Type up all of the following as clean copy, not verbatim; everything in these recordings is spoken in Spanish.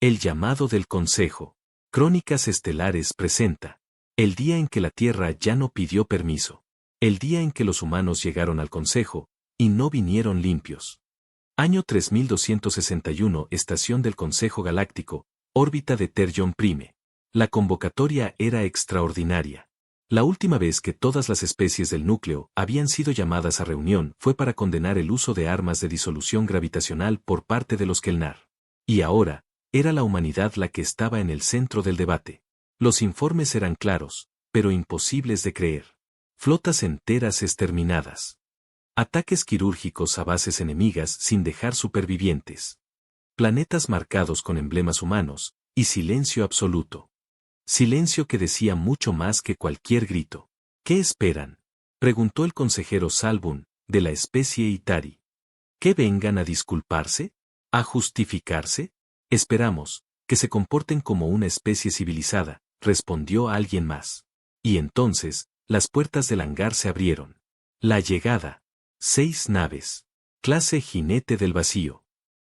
El llamado del Consejo. Crónicas Estelares presenta. El día en que la Tierra ya no pidió permiso. El día en que los humanos llegaron al Consejo, y no vinieron limpios. Año 3261, Estación del Consejo Galáctico, órbita de Terjon Prime. La convocatoria era extraordinaria. La última vez que todas las especies del núcleo habían sido llamadas a reunión fue para condenar el uso de armas de disolución gravitacional por parte de los Kelnar. Y ahora, era la humanidad la que estaba en el centro del debate. Los informes eran claros, pero imposibles de creer. Flotas enteras exterminadas. Ataques quirúrgicos a bases enemigas sin dejar supervivientes. Planetas marcados con emblemas humanos, y silencio absoluto. Silencio que decía mucho más que cualquier grito. ¿Qué esperan?, preguntó el consejero Salbun, de la especie Itari. ¿Que vengan a disculparse? ¿A justificarse? Esperamos, que se comporten como una especie civilizada, respondió alguien más. Y entonces, las puertas del hangar se abrieron. La llegada. 6 naves. Clase Jinete del Vacío.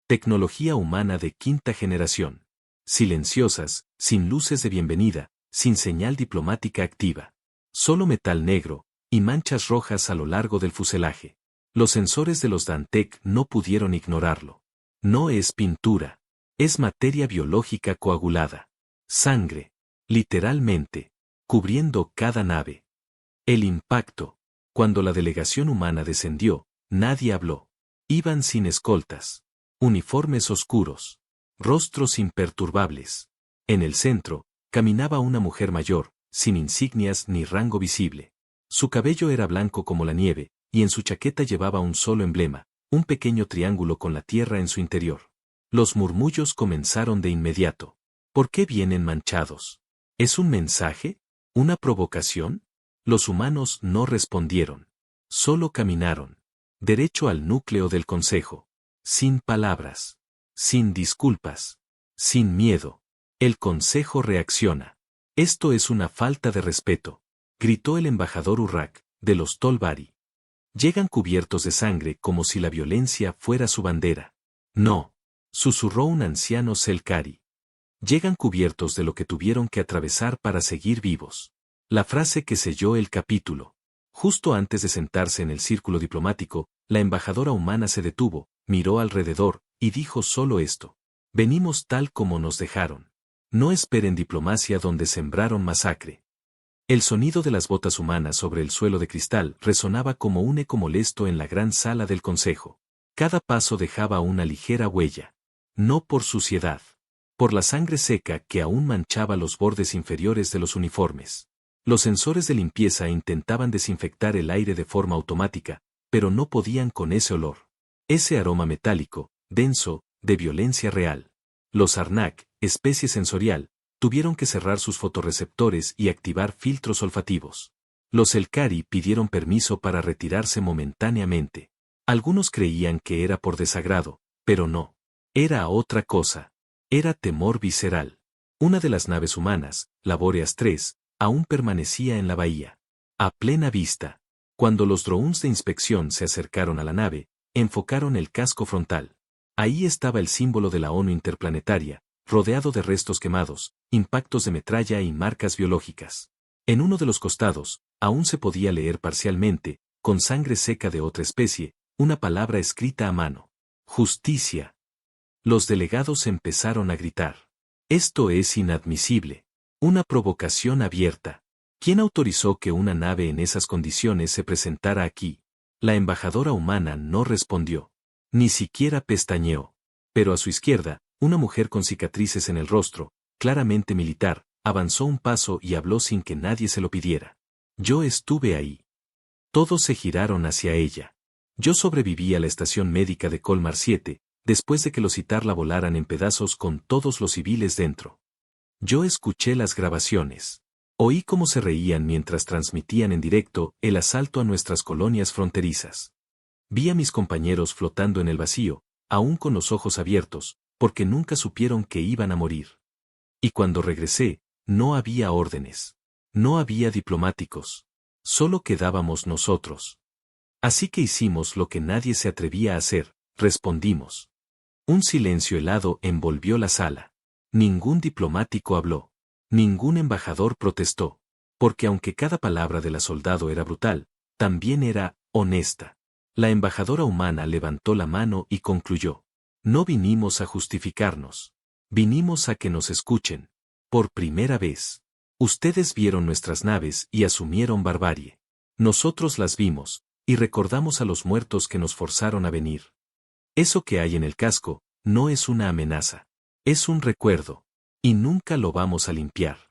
Tecnología humana de quinta generación. Silenciosas, sin luces de bienvenida, sin señal diplomática activa. Solo metal negro, y manchas rojas a lo largo del fuselaje. Los sensores de los Dantec no pudieron ignorarlo. No es pintura. Es materia biológica coagulada. Sangre. Literalmente. Cubriendo cada nave. El impacto. Cuando la delegación humana descendió, nadie habló. Iban sin escoltas. Uniformes oscuros. Rostros imperturbables. En el centro, caminaba una mujer mayor, sin insignias ni rango visible. Su cabello era blanco como la nieve, y en su chaqueta llevaba un solo emblema, un pequeño triángulo con la tierra en su interior. Los murmullos comenzaron de inmediato. ¿Por qué vienen manchados? ¿Es un mensaje? ¿Una provocación? Los humanos no respondieron. Solo caminaron. Derecho al núcleo del Consejo. Sin palabras. Sin disculpas. Sin miedo. El Consejo reacciona. Esto es una falta de respeto, gritó el embajador Urrak, de los Tolvari. Llegan cubiertos de sangre como si la violencia fuera su bandera. No. Susurró un anciano Selkari. Llegan cubiertos de lo que tuvieron que atravesar para seguir vivos. La frase que selló el capítulo. Justo antes de sentarse en el círculo diplomático, la embajadora humana se detuvo, miró alrededor, y dijo solo esto. Venimos tal como nos dejaron. No esperen diplomacia donde sembraron masacre. El sonido de las botas humanas sobre el suelo de cristal resonaba como un eco molesto en la gran sala del consejo. Cada paso dejaba una ligera huella. No por suciedad. Por la sangre seca que aún manchaba los bordes inferiores de los uniformes. Los sensores de limpieza intentaban desinfectar el aire de forma automática, pero no podían con ese olor. Ese aroma metálico, denso, de violencia real. Los Arnak, especie sensorial, tuvieron que cerrar sus fotorreceptores y activar filtros olfativos. Los Elkari pidieron permiso para retirarse momentáneamente. Algunos creían que era por desagrado, pero no. Era otra cosa. Era temor visceral. Una de las naves humanas, la Boreas 3, aún permanecía en la bahía. A plena vista. Cuando los drones de inspección se acercaron a la nave, enfocaron el casco frontal. Ahí estaba el símbolo de la ONU Interplanetaria, rodeado de restos quemados, impactos de metralla y marcas biológicas. En uno de los costados, aún se podía leer parcialmente, con sangre seca de otra especie, una palabra escrita a mano. Justicia. Los delegados empezaron a gritar. Esto es inadmisible. Una provocación abierta. ¿Quién autorizó que una nave en esas condiciones se presentara aquí? La embajadora humana no respondió. Ni siquiera pestañeó. Pero a su izquierda, una mujer con cicatrices en el rostro, claramente militar, avanzó un paso y habló sin que nadie se lo pidiera. Yo estuve ahí. Todos se giraron hacia ella. Yo sobreviví a la estación médica de Colmar 7, después de que los Citar la volaran en pedazos con todos los civiles dentro. Yo escuché las grabaciones. Oí cómo se reían mientras transmitían en directo el asalto a nuestras colonias fronterizas. Vi a mis compañeros flotando en el vacío, aún con los ojos abiertos, porque nunca supieron que iban a morir. Y cuando regresé, no había órdenes. No había diplomáticos. Solo quedábamos nosotros. Así que hicimos lo que nadie se atrevía a hacer, respondimos. Un silencio helado envolvió la sala. Ningún diplomático habló. Ningún embajador protestó. Porque aunque cada palabra de la soldado era brutal, también era honesta. La embajadora humana levantó la mano y concluyó. No vinimos a justificarnos. Vinimos a que nos escuchen. Por primera vez. Ustedes vieron nuestras naves y asumieron barbarie. Nosotros las vimos, y recordamos a los muertos que nos forzaron a venir. Eso que hay en el casco, no es una amenaza. Es un recuerdo. Y nunca lo vamos a limpiar.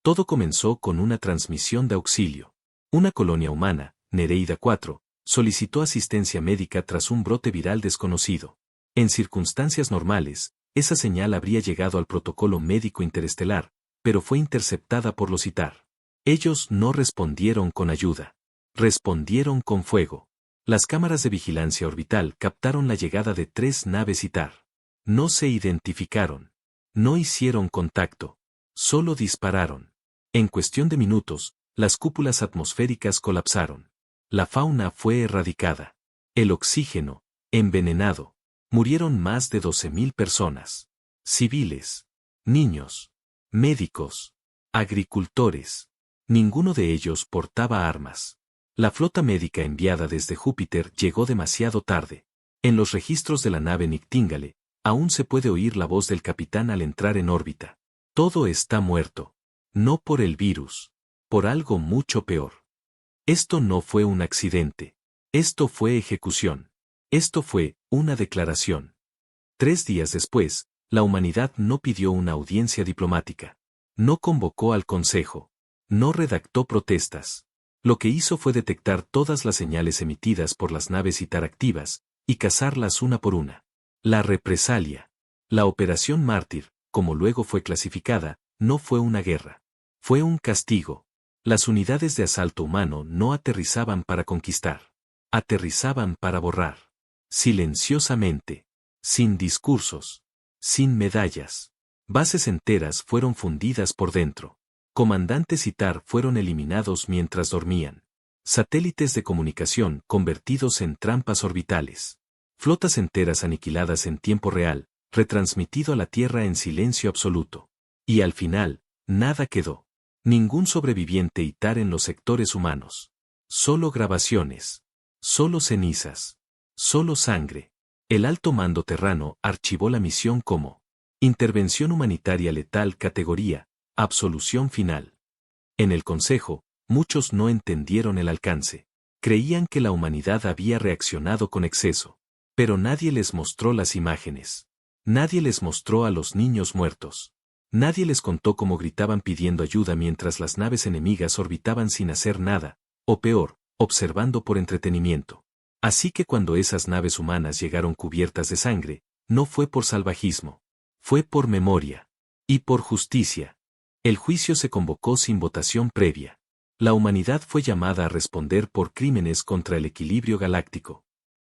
Todo comenzó con una transmisión de auxilio. Una colonia humana, Nereida 4, solicitó asistencia médica tras un brote viral desconocido. En circunstancias normales, esa señal habría llegado al protocolo médico interestelar, pero fue interceptada por los ITAR. Ellos no respondieron con ayuda. Respondieron con fuego. Las cámaras de vigilancia orbital captaron la llegada de 3 naves ITAR. No se identificaron. No hicieron contacto. Solo dispararon. En cuestión de minutos, las cúpulas atmosféricas colapsaron. La fauna fue erradicada. El oxígeno, envenenado. Murieron más de 12.000 personas. Civiles. Niños. Médicos. Agricultores. Ninguno de ellos portaba armas. La flota médica enviada desde Júpiter llegó demasiado tarde. En los registros de la nave Nictíngale, aún se puede oír la voz del capitán al entrar en órbita. Todo está muerto. No por el virus. Por algo mucho peor. Esto no fue un accidente. Esto fue ejecución. Esto fue una declaración. 3 días después, la humanidad no pidió una audiencia diplomática. No convocó al Consejo. No redactó protestas. Lo que hizo fue detectar todas las señales emitidas por las naves ITAR activas, y cazarlas una por una. La represalia. La Operación Mártir, como luego fue clasificada, no fue una guerra. Fue un castigo. Las unidades de asalto humano no aterrizaban para conquistar. Aterrizaban para borrar. Silenciosamente. Sin discursos. Sin medallas. Bases enteras fueron fundidas por dentro. Comandantes ITAR fueron eliminados mientras dormían. Satélites de comunicación convertidos en trampas orbitales. Flotas enteras aniquiladas en tiempo real, retransmitido a la Tierra en silencio absoluto. Y al final, nada quedó. Ningún sobreviviente ITAR en los sectores humanos. Solo grabaciones. Solo cenizas. Solo sangre. El alto mando terrano archivó la misión como intervención humanitaria letal categoría, absolución final. En el Consejo, muchos no entendieron el alcance. Creían que la humanidad había reaccionado con exceso. Pero nadie les mostró las imágenes. Nadie les mostró a los niños muertos. Nadie les contó cómo gritaban pidiendo ayuda mientras las naves enemigas orbitaban sin hacer nada, o peor, observando por entretenimiento. Así que cuando esas naves humanas llegaron cubiertas de sangre, no fue por salvajismo. Fue por memoria. Y por justicia. El juicio se convocó sin votación previa. La humanidad fue llamada a responder por crímenes contra el equilibrio galáctico.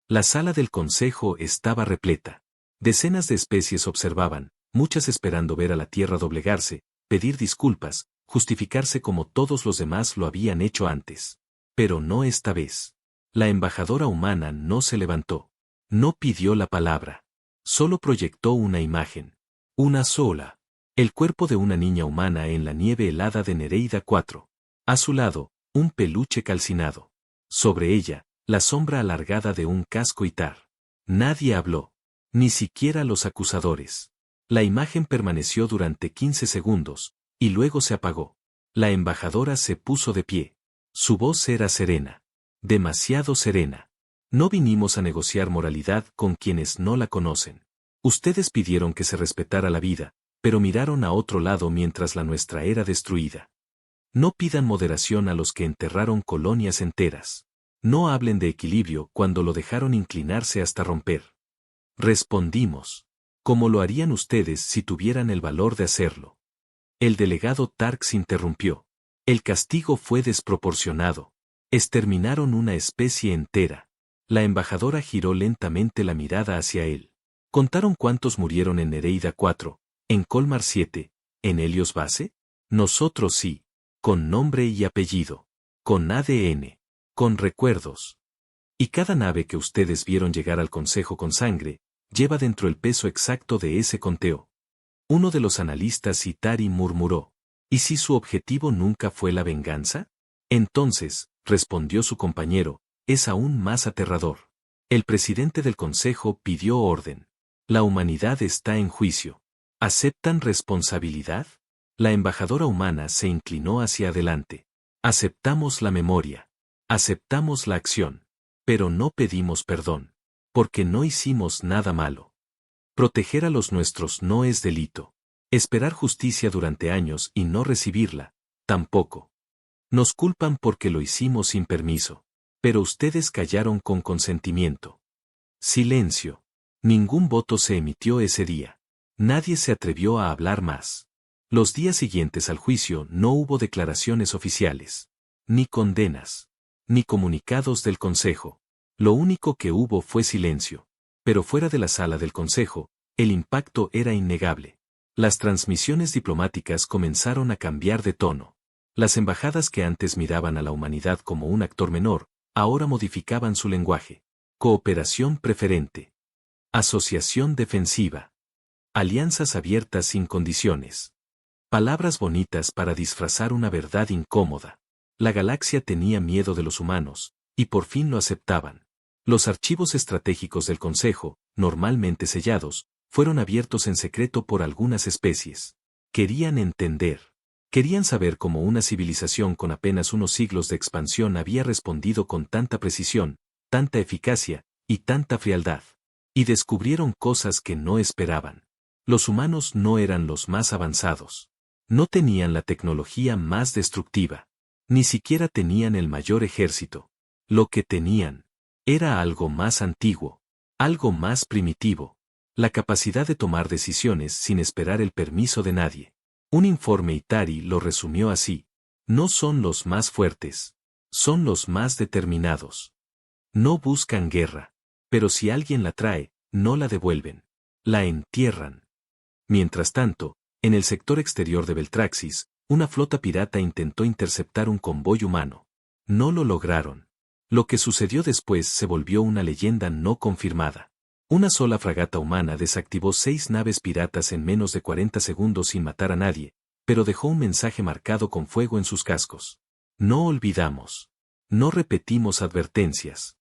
La sala del Consejo estaba repleta. Decenas de especies observaban, muchas esperando ver a la Tierra doblegarse, pedir disculpas, justificarse como todos los demás lo habían hecho antes. Pero no esta vez. La embajadora humana no se levantó. No pidió la palabra. Solo proyectó una imagen. Una sola. El cuerpo de una niña humana en la nieve helada de Nereida 4. A su lado, un peluche calcinado. Sobre ella, la sombra alargada de un casco ITAR. Nadie habló. Ni siquiera los acusadores. La imagen permaneció durante 15 segundos, y luego se apagó. La embajadora se puso de pie. Su voz era serena. Demasiado serena. No vinimos a negociar moralidad con quienes no la conocen. Ustedes pidieron que se respetara la vida, pero miraron a otro lado mientras la nuestra era destruida. No pidan moderación a los que enterraron colonias enteras. No hablen de equilibrio cuando lo dejaron inclinarse hasta romper. Respondimos. Como lo harían ustedes si tuvieran el valor de hacerlo. El delegado Tarks interrumpió. El castigo fue desproporcionado. Exterminaron una especie entera. La embajadora giró lentamente la mirada hacia él. ¿Contaron cuántos murieron en Nereida 4, en Colmar 7, en Helios Base? Nosotros sí. Con nombre y apellido. Con ADN. Con recuerdos. Y cada nave que ustedes vieron llegar al Consejo con sangre, lleva dentro el peso exacto de ese conteo. Uno de los analistas Itari murmuró. ¿Y si su objetivo nunca fue la venganza? Entonces, respondió su compañero, es aún más aterrador. El presidente del consejo pidió orden. La humanidad está en juicio. ¿Aceptan responsabilidad? La embajadora humana se inclinó hacia adelante. Aceptamos la memoria. Aceptamos la acción. Pero no pedimos perdón. Porque no hicimos nada malo. Proteger a los nuestros no es delito. Esperar justicia durante años y no recibirla, tampoco. Nos culpan porque lo hicimos sin permiso. Pero ustedes callaron con consentimiento. Silencio. Ningún voto se emitió ese día. Nadie se atrevió a hablar más. Los días siguientes al juicio no hubo declaraciones oficiales. Ni condenas. Ni comunicados del Consejo. Lo único que hubo fue silencio. Pero fuera de la sala del Consejo, el impacto era innegable. Las transmisiones diplomáticas comenzaron a cambiar de tono. Las embajadas que antes miraban a la humanidad como un actor menor, ahora modificaban su lenguaje. Cooperación preferente. Asociación defensiva. Alianzas abiertas sin condiciones. Palabras bonitas para disfrazar una verdad incómoda. La galaxia tenía miedo de los humanos, y por fin lo aceptaban. Los archivos estratégicos del Consejo, normalmente sellados, fueron abiertos en secreto por algunas especies. Querían entender. Querían saber cómo una civilización con apenas unos siglos de expansión había respondido con tanta precisión, tanta eficacia, y tanta frialdad. Y descubrieron cosas que no esperaban. Los humanos no eran los más avanzados. No tenían la tecnología más destructiva. Ni siquiera tenían el mayor ejército. Lo que tenían era algo más antiguo, algo más primitivo. La capacidad de tomar decisiones sin esperar el permiso de nadie. Un informe Itari lo resumió así. No son los más fuertes. Son los más determinados. No buscan guerra. Pero si alguien la trae, no la devuelven. La entierran. Mientras tanto, en el sector exterior de Beltraxis, una flota pirata intentó interceptar un convoy humano. No lo lograron. Lo que sucedió después se volvió una leyenda no confirmada. Una sola fragata humana desactivó 6 naves piratas en menos de 40 segundos sin matar a nadie, pero dejó un mensaje marcado con fuego en sus cascos. No olvidamos. No repetimos advertencias.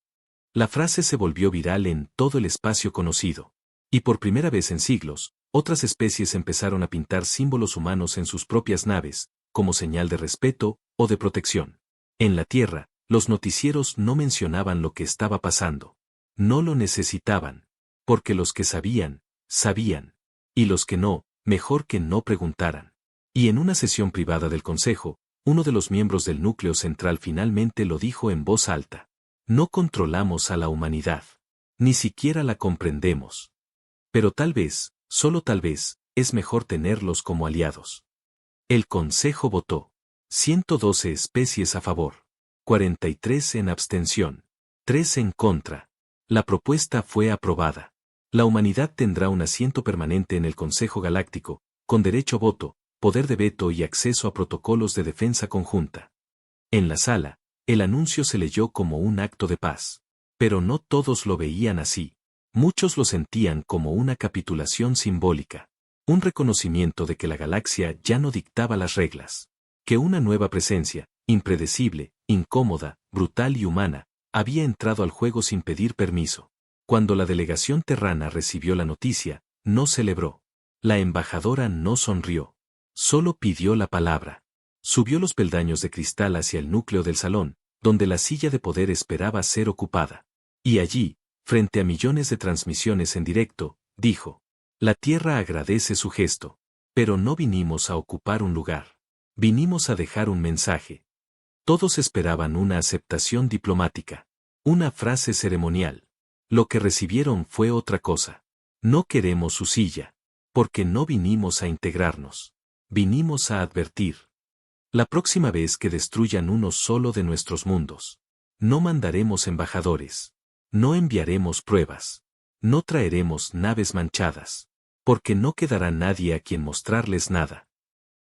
La frase se volvió viral en todo el espacio conocido. Y por primera vez en siglos, otras especies empezaron a pintar símbolos humanos en sus propias naves, como señal de respeto o de protección. En la Tierra, los noticieros no mencionaban lo que estaba pasando. No lo necesitaban. Porque los que sabían, sabían. Y los que no, mejor que no preguntaran. Y en una sesión privada del Consejo, uno de los miembros del núcleo central finalmente lo dijo en voz alta. No controlamos a la humanidad. Ni siquiera la comprendemos. Pero tal vez, solo tal vez, es mejor tenerlos como aliados. El Consejo votó. 112 especies a favor. 43 en abstención. 3 en contra. La propuesta fue aprobada. La humanidad tendrá un asiento permanente en el Consejo Galáctico, con derecho a voto, poder de veto y acceso a protocolos de defensa conjunta. En la sala, el anuncio se leyó como un acto de paz. Pero no todos lo veían así. Muchos lo sentían como una capitulación simbólica. Un reconocimiento de que la galaxia ya no dictaba las reglas. Que una nueva presencia, impredecible, incómoda, brutal y humana, había entrado al juego sin pedir permiso. Cuando la delegación terrana recibió la noticia, no celebró. La embajadora no sonrió. Solo pidió la palabra. Subió los peldaños de cristal hacia el núcleo del salón, donde la silla de poder esperaba ser ocupada. Y allí, frente a millones de transmisiones en directo, dijo: La Tierra agradece su gesto. Pero no vinimos a ocupar un lugar. Vinimos a dejar un mensaje. Todos esperaban una aceptación diplomática. Una frase ceremonial. Lo que recibieron fue otra cosa. No queremos su silla. Porque no vinimos a integrarnos. Vinimos a advertir. La próxima vez que destruyan uno solo de nuestros mundos, no mandaremos embajadores. No enviaremos pruebas. No traeremos naves manchadas. Porque no quedará nadie a quien mostrarles nada.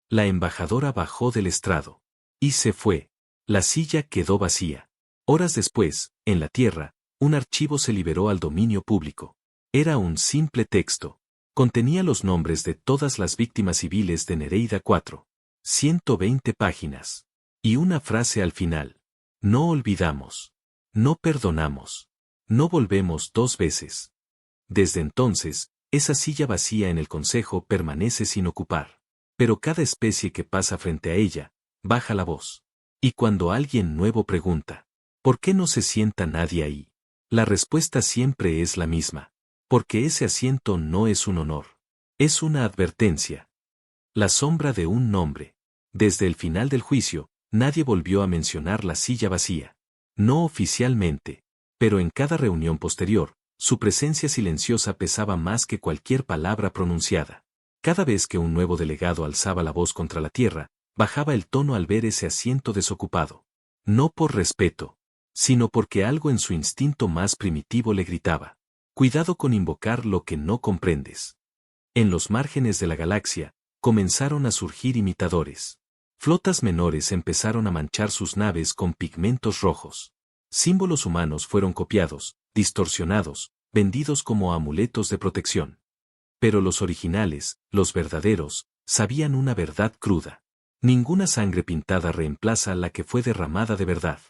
La embajadora bajó del estrado. Y se fue. La silla quedó vacía. Horas después, en la Tierra, un archivo se liberó al dominio público. Era un simple texto. Contenía los nombres de todas las víctimas civiles de Nereida 4. 120 páginas. Y una frase al final. No olvidamos. No perdonamos. No volvemos 2 veces. Desde entonces, esa silla vacía en el consejo permanece sin ocupar. Pero cada especie que pasa frente a ella, baja la voz. Y cuando alguien nuevo pregunta, ¿por qué no se sienta nadie ahí? La respuesta siempre es la misma. Porque ese asiento no es un honor. Es una advertencia. La sombra de un nombre. Desde el final del juicio, nadie volvió a mencionar la silla vacía. No oficialmente, pero en cada reunión posterior, su presencia silenciosa pesaba más que cualquier palabra pronunciada. Cada vez que un nuevo delegado alzaba la voz contra la tierra, bajaba el tono al ver ese asiento desocupado. No por respeto, sino porque algo en su instinto más primitivo le gritaba. Cuidado con invocar lo que no comprendes. En los márgenes de la galaxia, comenzaron a surgir imitadores. Flotas menores empezaron a manchar sus naves con pigmentos rojos. Símbolos humanos fueron copiados, distorsionados, vendidos como amuletos de protección. Pero los originales, los verdaderos, sabían una verdad cruda. Ninguna sangre pintada reemplaza la que fue derramada de verdad.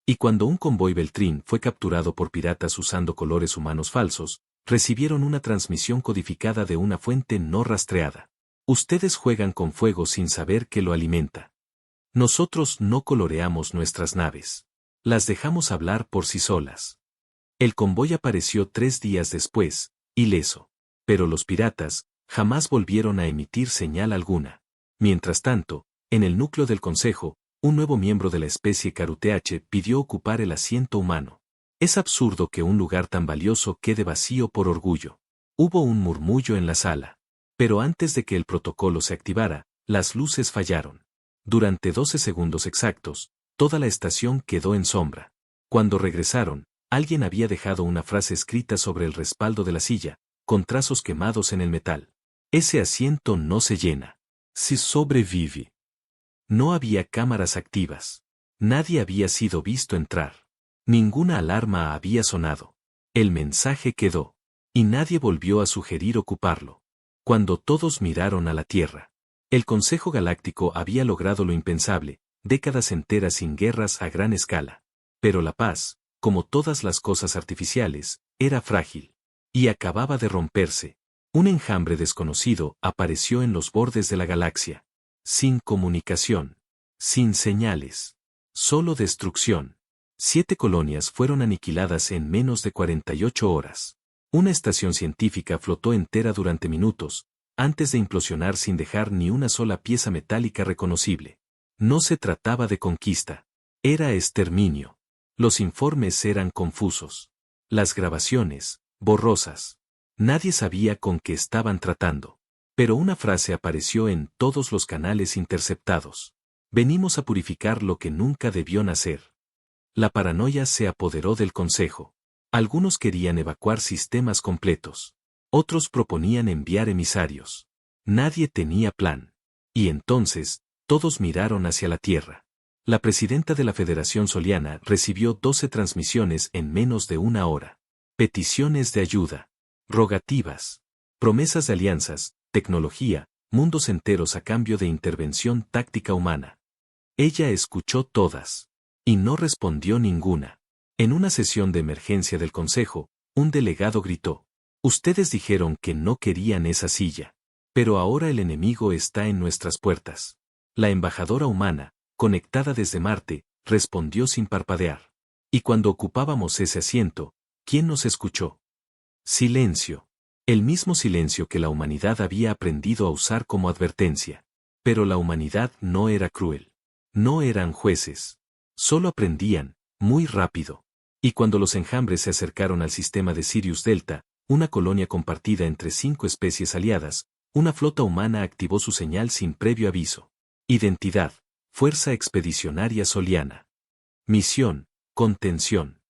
Y cuando un convoy Beltrín fue capturado por piratas usando colores humanos falsos, recibieron una transmisión codificada de una fuente no rastreada. Ustedes juegan con fuego sin saber que lo alimenta. Nosotros no coloreamos nuestras naves. Las dejamos hablar por sí solas. El convoy apareció 3 días después, ileso. Pero los piratas jamás volvieron a emitir señal alguna. Mientras tanto, en el núcleo del consejo, un nuevo miembro de la especie Caruteache pidió ocupar el asiento humano. Es absurdo que un lugar tan valioso quede vacío por orgullo. Hubo un murmullo en la sala. Pero antes de que el protocolo se activara, las luces fallaron. Durante 12 segundos exactos, toda la estación quedó en sombra. Cuando regresaron, alguien había dejado una frase escrita sobre el respaldo de la silla, con trazos quemados en el metal. Ese asiento no se llena. Si sobrevive. No había cámaras activas. Nadie había sido visto entrar. Ninguna alarma había sonado. El mensaje quedó. Y nadie volvió a sugerir ocuparlo. Cuando todos miraron a la Tierra, el Consejo Galáctico había logrado lo impensable, décadas enteras sin guerras a gran escala. Pero la paz, como todas las cosas artificiales, era frágil. Y acababa de romperse. Un enjambre desconocido apareció en los bordes de la galaxia. Sin comunicación. Sin señales. Solo destrucción. 7 colonias fueron aniquiladas en menos de 48 horas. Una estación científica flotó entera durante minutos, antes de implosionar sin dejar ni una sola pieza metálica reconocible. No se trataba de conquista. Era exterminio. Los informes eran confusos. Las grabaciones, borrosas. Nadie sabía con qué estaban tratando. Pero una frase apareció en todos los canales interceptados. Venimos a purificar lo que nunca debió nacer. La paranoia se apoderó del consejo. Algunos querían evacuar sistemas completos. Otros proponían enviar emisarios. Nadie tenía plan. Y entonces, todos miraron hacia la Tierra. La presidenta de la Federación Soliana recibió 12 transmisiones en menos de una hora. Peticiones de ayuda. Rogativas. Promesas de alianzas, tecnología, mundos enteros a cambio de intervención táctica humana. Ella escuchó todas. Y no respondió ninguna. En una sesión de emergencia del Consejo, un delegado gritó. Ustedes dijeron que no querían esa silla. Pero ahora el enemigo está en nuestras puertas. La embajadora humana, conectada desde Marte, respondió sin parpadear. Y cuando ocupábamos ese asiento, ¿quién nos escuchó? Silencio. El mismo silencio que la humanidad había aprendido a usar como advertencia. Pero la humanidad no era cruel. No eran jueces. Solo aprendían, muy rápido. Y cuando los enjambres se acercaron al sistema de Sirius Delta, una colonia compartida entre 5 especies aliadas, una flota humana activó su señal sin previo aviso. Identidad: Fuerza Expedicionaria Soliana. Misión: contención.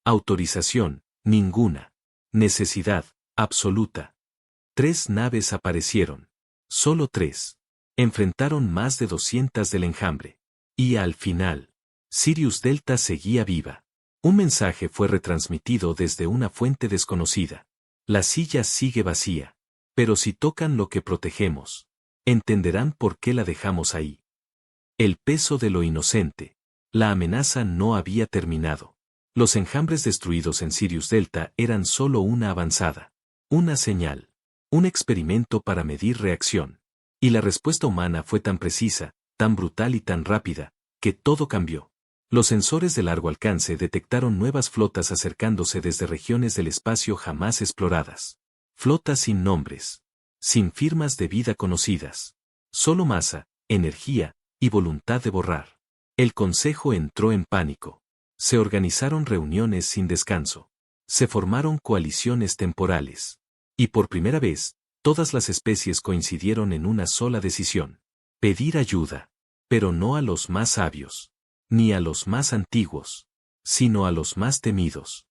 Autorización: ninguna. Necesidad: absoluta. 3 naves aparecieron. Solo 3. Enfrentaron más de 200 del enjambre. Y al final, Sirius Delta seguía viva. Un mensaje fue retransmitido desde una fuente desconocida. La silla sigue vacía. Pero si tocan lo que protegemos, entenderán por qué la dejamos ahí. El peso de lo inocente. La amenaza no había terminado. Los enjambres destruidos en Sirius Delta eran solo una avanzada. Una señal. Un experimento para medir reacción. Y la respuesta humana fue tan precisa, tan brutal y tan rápida, que todo cambió. Los sensores de largo alcance detectaron nuevas flotas acercándose desde regiones del espacio jamás exploradas. Flotas sin nombres. Sin firmas de vida conocidas. Solo masa, energía, y voluntad de borrar. El Consejo entró en pánico. Se organizaron reuniones sin descanso. Se formaron coaliciones temporales. Y por primera vez, todas las especies coincidieron en una sola decisión. Pedir ayuda. Pero no a los más sabios. Ni a los más antiguos. Sino a los más temidos.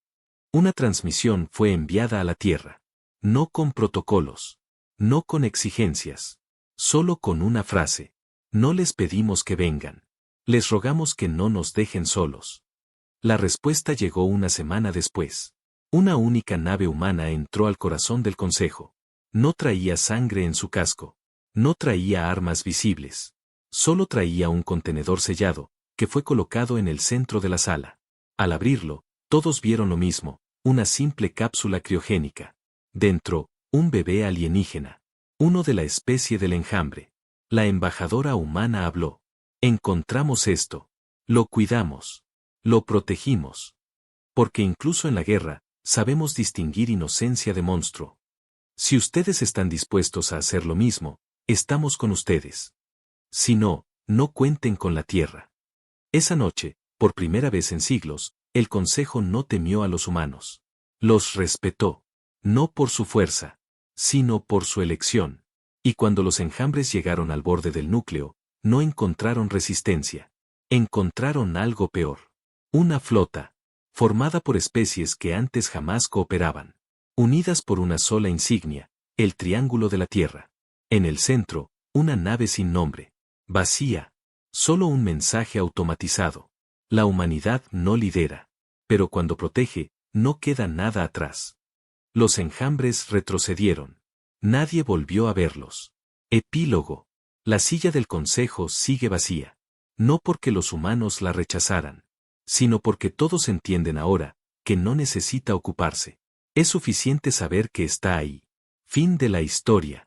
Una transmisión fue enviada a la Tierra. No con protocolos. No con exigencias. Solo con una frase. No les pedimos que vengan. Les rogamos que no nos dejen solos. La respuesta llegó una semana después. Una única nave humana entró al corazón del Consejo. No traía sangre en su casco. No traía armas visibles. Solo traía un contenedor sellado, que fue colocado en el centro de la sala. Al abrirlo, todos vieron lo mismo, una simple cápsula criogénica. Dentro, un bebé alienígena. Uno de la especie del enjambre. La embajadora humana habló. Encontramos esto. Lo cuidamos. Lo protegimos. Porque incluso en la guerra, sabemos distinguir inocencia de monstruo. Si ustedes están dispuestos a hacer lo mismo, estamos con ustedes. Si no, no cuenten con la Tierra. Esa noche, por primera vez en siglos, el Consejo no temió a los humanos. Los respetó. No por su fuerza, sino por su elección. Y cuando los enjambres llegaron al borde del núcleo, no encontraron resistencia. Encontraron algo peor. Una flota, formada por especies que antes jamás cooperaban. Unidas por una sola insignia, el Triángulo de la Tierra. En el centro, una nave sin nombre. Vacía. Solo un mensaje automatizado. La humanidad no lidera. Pero cuando protege, no queda nada atrás. Los enjambres retrocedieron. Nadie volvió a verlos. Epílogo. La silla del Consejo sigue vacía. No porque los humanos la rechazaran, sino porque todos entienden ahora que no necesita ocuparse. Es suficiente saber que está ahí. Fin de la historia.